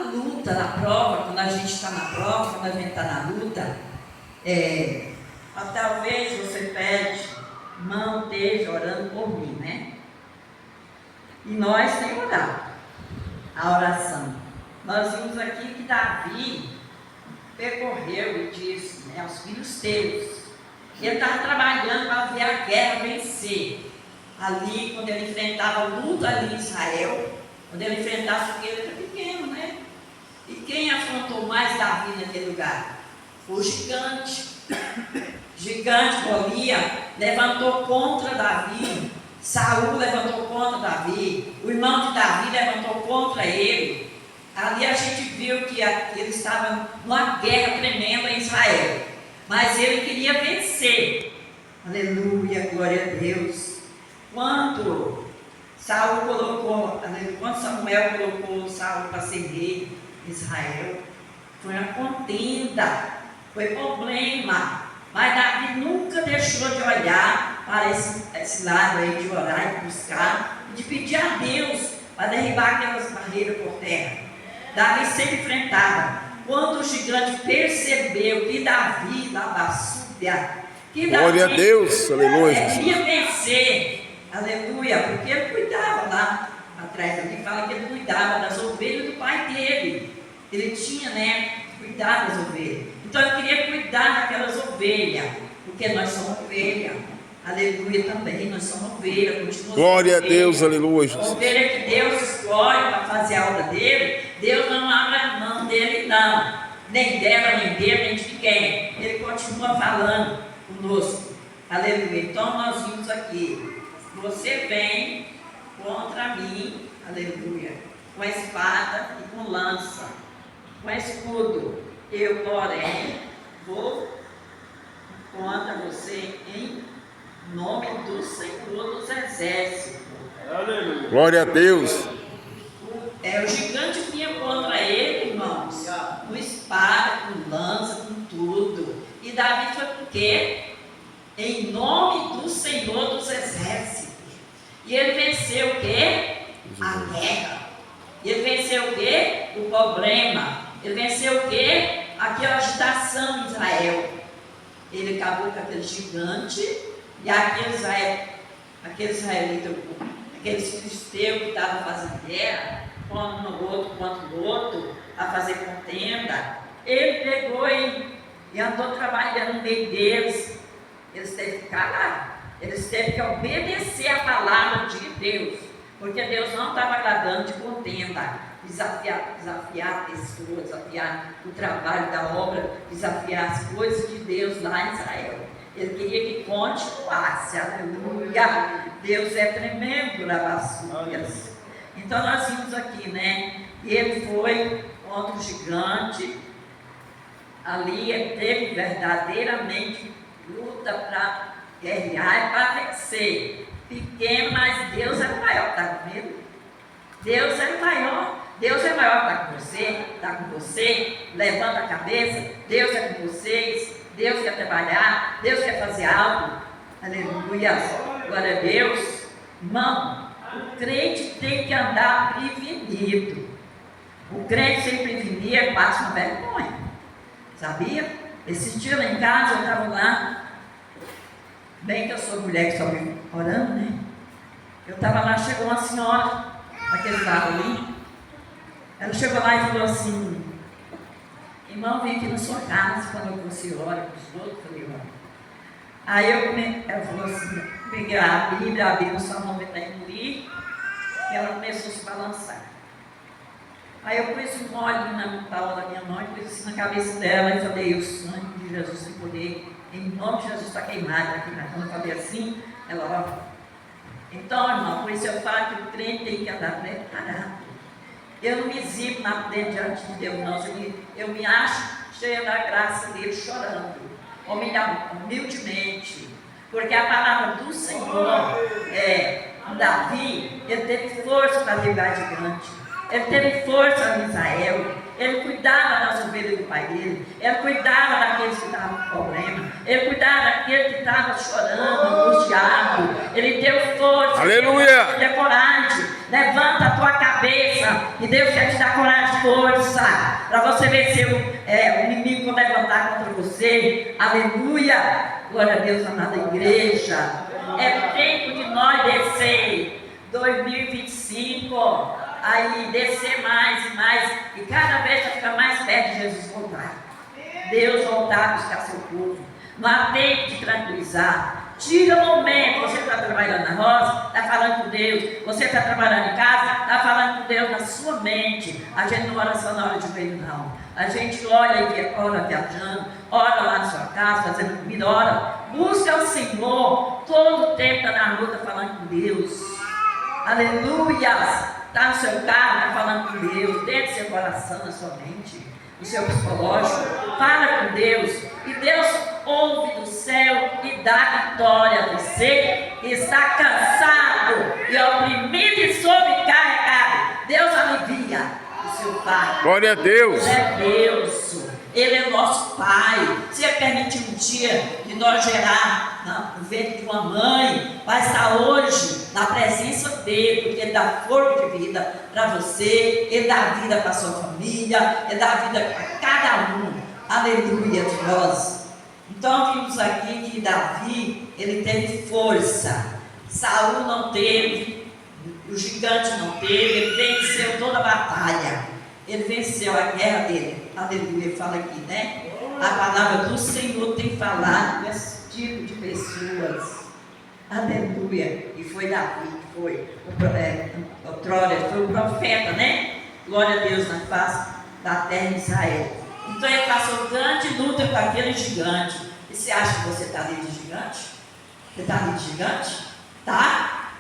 luta, na prova, quando a gente está na prova, quando a gente está na luta, talvez você pede, irmão, esteja orando por mim, né? E nós temos orado a oração. Nós vimos aqui que Davi percorreu e disse, né, aos filhos teus. Ele estava trabalhando para ver a guerra vencer. Ali, quando ele enfrentava luta ali em Israel, quando ele enfrentava, porque ele era pequeno, né? E quem afrontou mais Davi naquele lugar? O gigante. Gigante Golias levantou contra Davi. Saul levantou contra Davi. O irmão de Davi levantou contra ele. Ali a gente viu que ele estava numa guerra tremenda em Israel. Mas ele queria vencer. Aleluia, glória a Deus. Quando Samuel colocou Saul para ser rei de Israel, foi uma contenda, foi problema. Mas Davi nunca deixou de olhar para esse lado aí, de orar e buscar, de pedir a Deus para derribar aquelas barreiras por terra. Davi sempre enfrentava. Quando o gigante percebeu que Davi, glória a Deus, aleluia, queria vencer, aleluia, porque ele cuidava lá atrás, aqui fala que ele cuidava das ovelhas do pai dele. Ele tinha, né, cuidar das ovelhas. Então ele queria cuidar daquelas ovelhas, porque nós somos ovelha. Aleluia também, nós somos ovelha, continuamos. Glória a Deus, aleluia. A ovelha que Deus escolhe para fazer a obra dele, Deus não abre a mão dele, não. Nem dela, nem dele, nem de ninguém. Ele continua falando conosco. Aleluia. Então nós vimos aqui. Você vem contra mim, aleluia, com a espada e com lança, com escudo. Eu, porém, vou contra você em nome do Senhor dos Exércitos. Aleluia. Glória a Deus. O gigante vinha contra ele, irmãos, com espada, com lança, com tudo. E Davi foi por quê? Em nome do Senhor dos Exércitos. E ele venceu o quê? A guerra. Ele venceu o quê? O problema. Ele venceu o quê? Aquela agitação em Israel. Ele acabou com aquele gigante e aqueles israelitas, aqueles filisteus que estavam fazendo guerra, um no outro contra o outro, a fazer contenda. Ele pegou e andou trabalhando no meio deles. Eles teve que ficar lá. Eles teve que obedecer a palavra de Deus, porque Deus não estava agradando de contenda, desafiar pessoas, desafiar o trabalho da obra, desafiar as coisas de Deus lá em Israel. Ele queria que continuasse, aleluia. Deus é tremendo, Lavassúrias. Então nós vimos aqui, né? Ele foi contra o gigante. Ali ele teve verdadeiramente luta para guerrear e para vencer. Pequeno, mas Deus é o maior, está comigo? Deus é o maior. Deus é maior, está com você, levanta a cabeça. Deus é com vocês. Deus quer trabalhar, Deus quer fazer algo. Aleluia, glória a Deus. Irmão, o crente tem que andar prevenido. O crente sem prevenir passa uma vergonha. Sabia? Esse dia lá em casa eu estava lá, bem que eu sou mulher que só vive orando, né? Eu estava lá, chegou uma senhora, naquele carro ali. Ela chegou lá e falou assim: irmão, vem aqui na sua casa quando você ora com os outros. Eu falei, olha. Aí ela falou assim, peguei a Bíblia só não está indo ali, e ela começou a se balançar. Aí eu pus um óleo na palma da minha mão e pus assim na cabeça dela e falei, o sangue de Jesus tem poder, em nome de Jesus está queimado aqui. Quando eu falei assim, ela, ó. Então, irmão, por isso eu falo que o crente tem que andar preparado. Eu não me exibo diante de Deus, não. Eu me acho cheia da graça dele, chorando, humildemente, porque a palavra do Senhor Davi, ele teve força para derrubar gigante, ele teve força em Israel, ele cuidava das ovelhas do pai dele, ele cuidava daqueles que estavam com problema, ele cuidava daquele que estava chorando, angustiado, ele deu força, aleluia, ele deu coragem. Levanta a tua cabeça e Deus quer te dar coragem e força para você vencer o inimigo quando levantar contra você. Aleluia! Glória a Deus, amada igreja. É tempo de nós descer. 2025, aí descer mais e mais, e cada vez vai ficar mais perto de Jesus voltar. Deus voltar a buscar seu povo. Não há tempo de tranquilizar. Tira o momento. Você está trabalhando na roça, está falando com Deus. Você está trabalhando em casa, está falando com Deus na sua mente. A gente não ora só na hora de joelho, não. A gente olha e ora viajando, ora lá na sua casa, fazendo comida, ora. Busca o Senhor. Todo o tempo está na luta falando com Deus. Aleluia! Está no seu carro, está falando com Deus, dentro do seu coração, na sua mente, no seu psicológico. Fala com Deus. E Deus ouve do céu e dá vitória a você que está cansado e oprimido e sobrecarregado. Deus alivia o seu fardo. Glória a Deus. Ele é Deus. Ele é nosso Pai. Se Ele permitir um dia de nós gerar no ventre de uma mãe, vai estar hoje na presença dEle, porque Ele dá força de vida para você, Ele dá vida para a sua família, Ele dá vida para cada um. Aleluia de nós. Então vimos aqui que Davi, ele teve força. Saul não teve, o gigante não teve, ele venceu toda a batalha. Ele venceu a guerra dele. Aleluia, fala aqui, né? A palavra do Senhor tem falado com esse tipo de pessoas. Aleluia. E foi Davi, que foi o profeta, né? Glória a Deus na face da terra de Israel. Então ele passou grande luta com aquele gigante. E você acha que você está ali de gigante? Você está ali de gigante? Tá?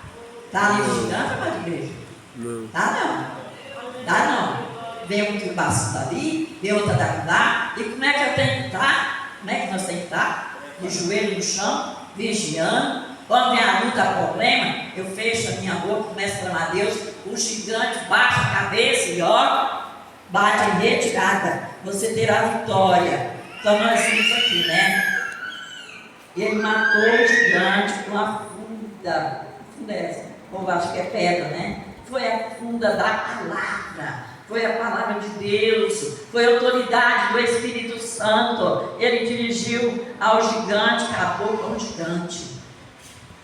Está ali de gigante, amada igreja? Não. Tá não. Tá não. Vem um que passa dali, vem outra daqui lá. E como é que eu tenho que estar? Como é que nós temos que estar? De joelho no chão, vigiando. Quando vem a luta, a problema, eu fecho a minha boca, começo a clamar a Deus. O gigante baixa a cabeça e ó, bate em retirada. Você terá vitória. Então nós vimos aqui, né? Ele matou o gigante com a funda. Funda é essa? Como acho que é pedra, né? Foi a funda da palavra. Foi a palavra de Deus, foi a autoridade do Espírito Santo. Ele dirigiu ao gigante, acabou com o gigante.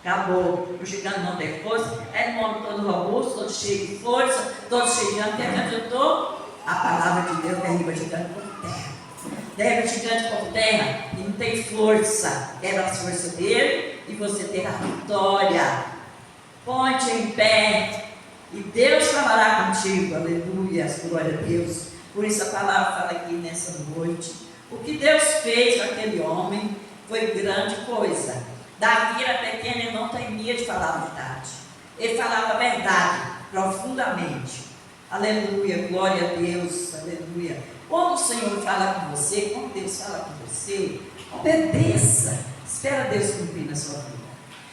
Acabou. O gigante não tem força, era um homem todo robusto, todo cheio de força, todo cheio de ânimo. O que adiantou? A palavra de Deus derriba o gigante por terra. Derriba o gigante por terra e não tem força. Quebra as forças dele e você terá vitória. Ponte em pé. E Deus falará contigo, aleluia, glória a Deus. Por isso a palavra fala aqui nessa noite. O que Deus fez com aquele homem foi grande coisa. Davi era pequeno e não temia de falar a verdade. Ele falava a verdade profundamente. Aleluia, glória a Deus, aleluia. Quando o Senhor fala com você, quando Deus fala com você, obedeça. Espera Deus cumprir na sua vida.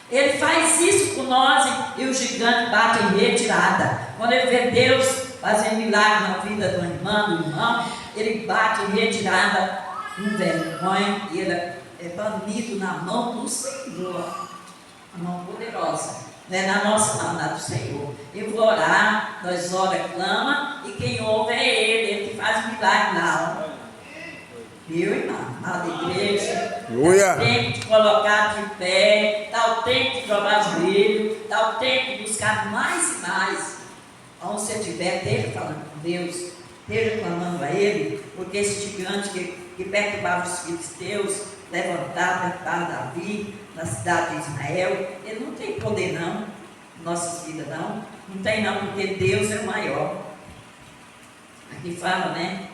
Ele faz isso com nós e o gigante bate em retirada. Quando ele vê Deus fazendo milagre na vida do irmão, ele bate em retirada, com vergonha, e ele é banido na mão do Senhor. A mão poderosa. Não é na nossa mão, na do Senhor. Eu vou orar, nós ora, clama, e quem ouve é ele que faz milagre na alma. Viu, irmão? Amada igreja. Dá o tempo de colocar de pé, dá o tempo de dobrar o joelho, dá o tempo de buscar mais e mais. Onde você estiver, esteja falando com Deus, esteja clamando a Ele, porque esse gigante que perturbava os filhos teus, levantava para Davi, na cidade de Israel, ele não tem poder não, em nossas vidas não tem não, porque Deus é o maior. Aqui fala, né?